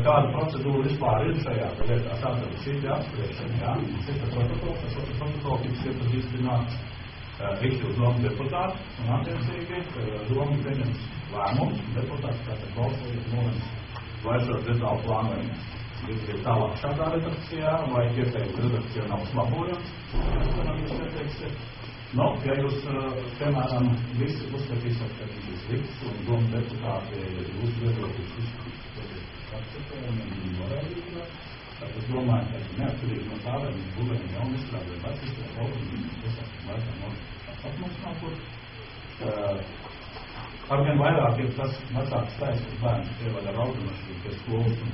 kāda procedūra vispār ir šajā lietā. Tātad šī apspriešana, jā, šis protokols, ar šo protokolu tiks iepazīstināts Rīgpils domas deputāti un attiecīgi doma pieņems lēmumu. Deputāts tātad balsoja nolems, vai šo detālu plānojumu ir tālāk šādā redakcijā, vai ieteikta redakcija nav slabojams. Nu, ja jūs, piemēram, visi uzskatīsiet, ka viņš ir slikts un doma deputāti jūs viedokļus akceptējami un norādījumā, tad es domāju, ka neatkarīgi no tā, vai viņš būvēm jaunu izstrādē vecīs, vai valsts, laikam atmums nākot. Arvien vairāk ir tas vecāks taisa, ka bērns pievada ar automašīnu pie skolas un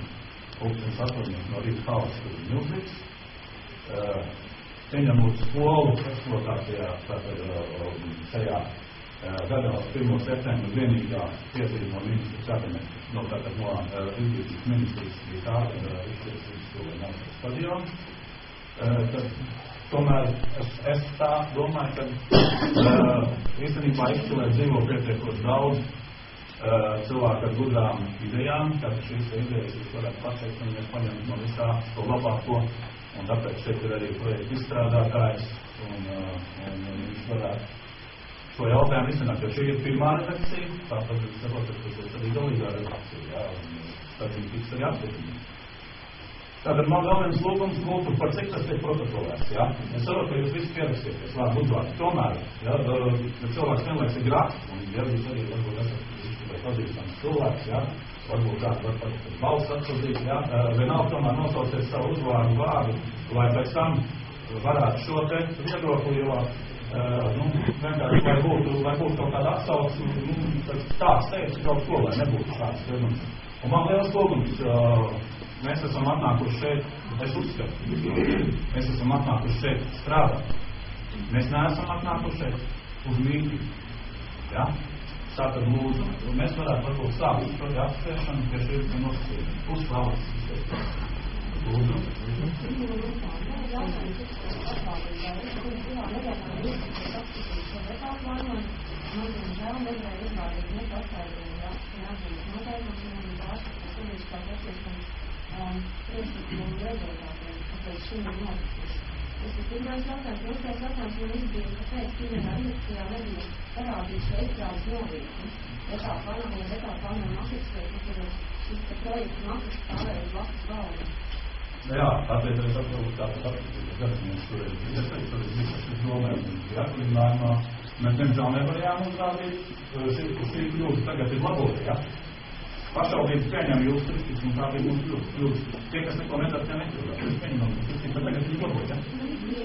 8 no rīta halas, kur ir milzīgs. Pieņemot skolu eksploatācijā šajā gadā 1. septembra vienīgā piezīme no ministra kabineta, no izglītības ministrijas bija tā, ka izglītības skolu nav stadionu. Tomēr es tā domāju, ka īstenībā izskilē dzīvo pietiekot daudz cilvēku ar gudrām idejām, kad šīs idejas jūs varētu pateikt, un mēs paņemt no visā to labāko. Un tāpēc šeit ir arī projekta izstrādātājs, un viņš varētu šo jautājumu izcināt, jo šī ir pirmā redakcija, tāpēc es saprotu, ka tas arī galīgā redakcija, jā, un tad viņi tiks arī apstiprināt. Tātad man vēl viens lūgums būtu, par cik tas tiek protokolēts, jā. Es saprotu, ka jūs visi pierakstieties, vārdu uzvārdu. Tomēr, jā, cilvēks vienlaiks ir grāks, un ja jūs arī varbūt esat pazīstams cilvēks, jā, varbūt kāds var pat balss atsūtīt, jā, vienalga tomēr nosauciet savu uzvārdu vārdu, lai pēc tam varētu šo te viedokli, jo, vienkārši, lai būtu kaut kāda atsauce, tāds teica kaut ko, lai nebūtu šāds termins. Un man liels lūgums, mēs esam atnākuši šeit, es uzskatu, mēs esam atnākuši šeit strādāt. Mēs neesam atnākuši šeit uz mītī, jā. Tātad lūdzu, mēs varētu varbūt sākt šo apspriešanu, ka šī ir nosacījuma. Uzslavas. Lūdzu. Tas ir pirmais jautājums. Otrais jautājums man izbija, kāpēc pirmajā redakcijā nebija parādīts veikrādes novītnes. Detālu plānojuma, detālu plānojuma maksas, tad šis projekts maksas pārēj uz Latvijas valdi. Jā, tāpēc es atbildu tāpēc mēs šoreiz šis domājums ir atklīnājumā. Mēs diemžēl nevarējām uzrādīt šī kļūst tagad ir labota, jā. Pašvaldības pieņem jūsu kritiku un tā bija mūsu kļūst. Tie, kas neko nedara, tie nekļūst. Mēs pieņemam kritiku, bet tagad ir labota, jā.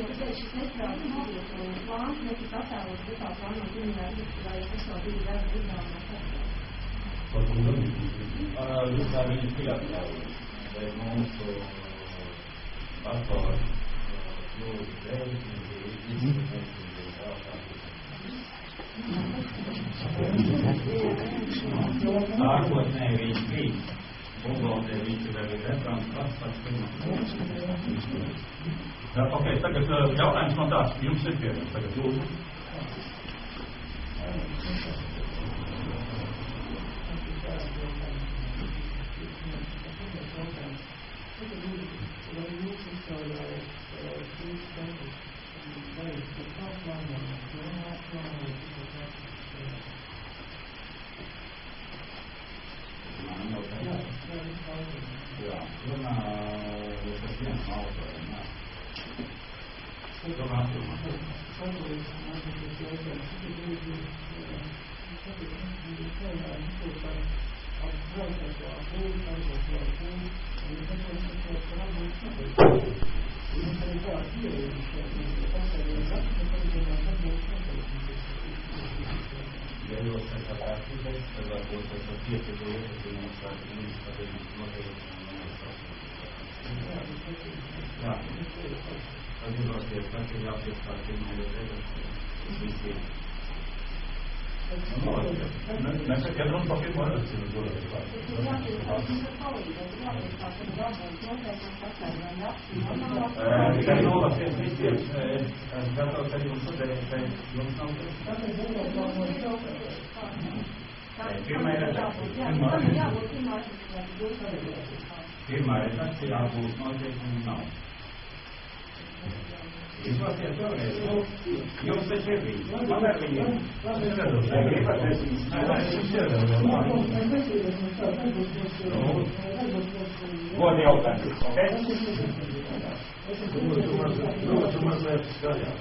Tāpēc šis nestrādes novietojuma plāns netika attēlots detālu plānojuma pirmajā redakcijā, ja tas vēl bija gada izdevumā sarunā. Visā viņi pieatļauj, bet mūsu atkal lūdzu dēļ, Sākotnēji viņš bija. Bumbaldē viņš ir arī referents pats pirmās. Jā, ok, tagad jautājums no tās, jums ir pieejams tagad lūdzu. Mēs ir runa par pirmo redakciju dodot. Tikai nolasies visiem. Es gatavs ar jums sadarīt, ka jums nav Pirmā redakcija. Pirmā redakcija būs noteikumi nav. Izlasiet vēlreiz. Jums taču ir bijis. Man ar viņiem. Gribat es viņus Godi jautājums. Ok? Tu mazliet skaļāk.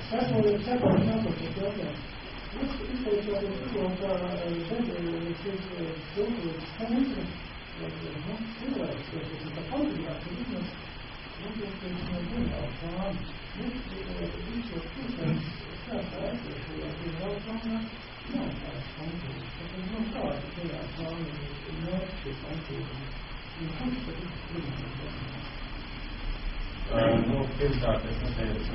Pirmkārt, es neteicu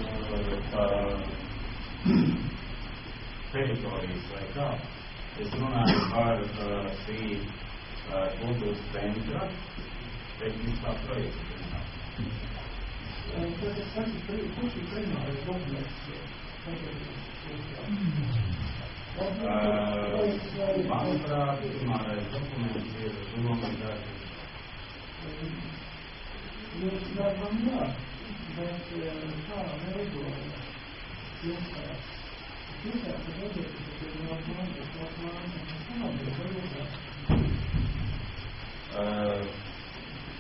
teritorijas vai kā. Es runāju par šī kultūras centra tehniskā projekta. Manuprāt, primārais dokuments ir domas darbs. Jūs darbam jā, bet kā veidoja pilsētas? Pilsētas veidoja, ka ir jau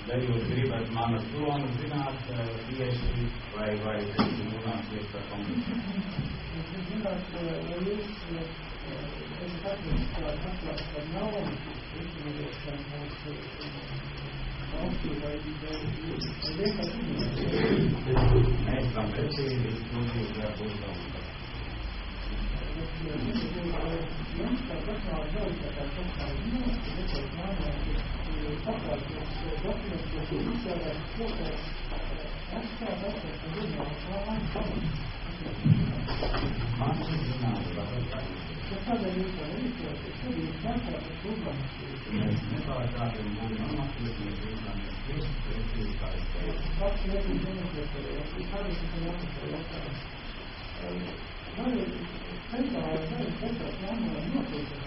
ja jūs gribat manas domas zināt tieši vai teiksim runāsiet par komunikāciju? Es zināt, vai jūs esat atklāt par naudu, izmantošanu mūsu valstī vai vienkārši Mēs tam precīzi izpildīt jābūt daudz. Jums kā pašādi vēl tā kā zināt, ka es mānāju, pakārtos dokumentus, ko izsādāt kopēs, atstāt un runāt plānu pamatu. Man šis zināts, Tad kādēļ jūs tā neizsāt, tad jūs pārkārtas uzmanības. Mēs nepārkārtiem būtu nomaksīt, mēs uzmanības tieši precīzi kā es teicu. Pats nevis zināt, kādēļ tas jautājums. Vai centrālā daļa centrā plānā notiekās,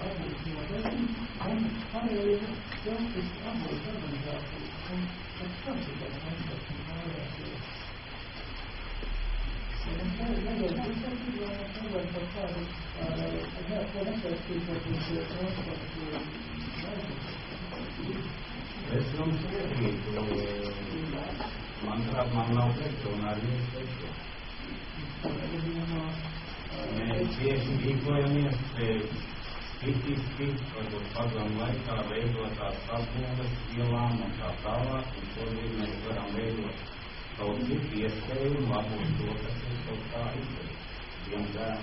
atbūt noteikumi, un pārējie jaunas atbūt organizācijas, un pēc tam tikai koncepts mājās. Un tā ir nedaudz uzsākīt, lai mēs nevar par kādu nesaistītos transportu Es jums piekrītu, manuprāt, man nav pretrunā ar jums teikto. Mēs tieši rīkojamies statistiski, varbūt padomu laikā veidotās apbūves ielām un tā tālāk, un šobrīd mēs varam veidot kaut citu iespēju un labot to, kas ir kaut kā izdarīt. Diemžēl.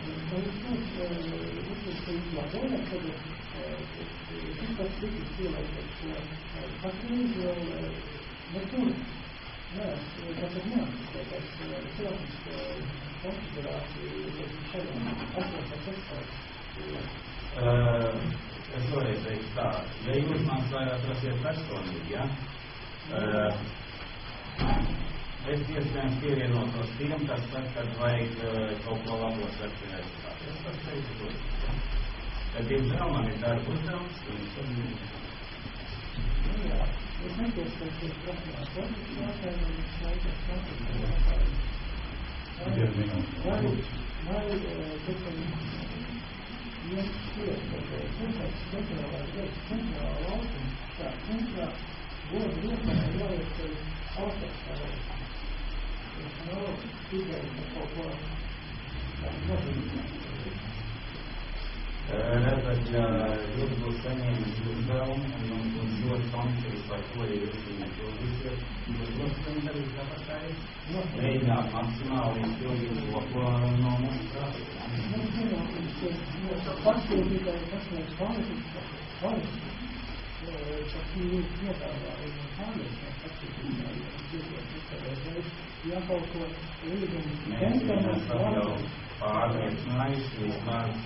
Es vēlreiz teiktu tā, ja jūs man vairāk prasiet personīgi, ja? Es iespējams pievienotos tiem, kas saka, kad vajag kaut ko labos vērtībās. Es par teicu to. Tad, diemžēl, man ir darba uzdevums, un es šodien. Jā, es nepieskaitījos prasmās, kas ir jāsājums, vai jums šķiet, ka centrālā valsts, tā centrā goda vietā jāiet autostāvēt. Es nav tikai kaut ko nozīmēt. Redzat, ja jūs būs saņēmis uzdevumu un jums būs ļoti konkrēts, par ko ir jūs viņu pildīsiet, jūs droši darīt tāpat kā es. Mēģināt maksimāli izpildīt to, ko no mums prasa. Pašķiet tikai pasniedz valsts. Tas ir piedāvājumi un pārliecināts atšķirības, ja kaut ko līgumu mēs jau pārliecinājuši vismaz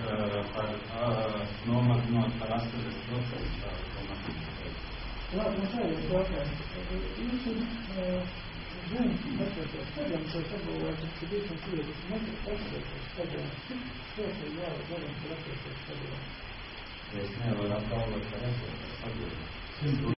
par nomazinot par 80%. Labi, nu tā ir jautājums. Jūs zinu, pašreiz stadions, vai sagalvojat, ka 250 metru pašreiz stadions, cik šos ir jāvada galam par attiecības stadionu? Es nevaru apgalvot, ka esošais atbilst.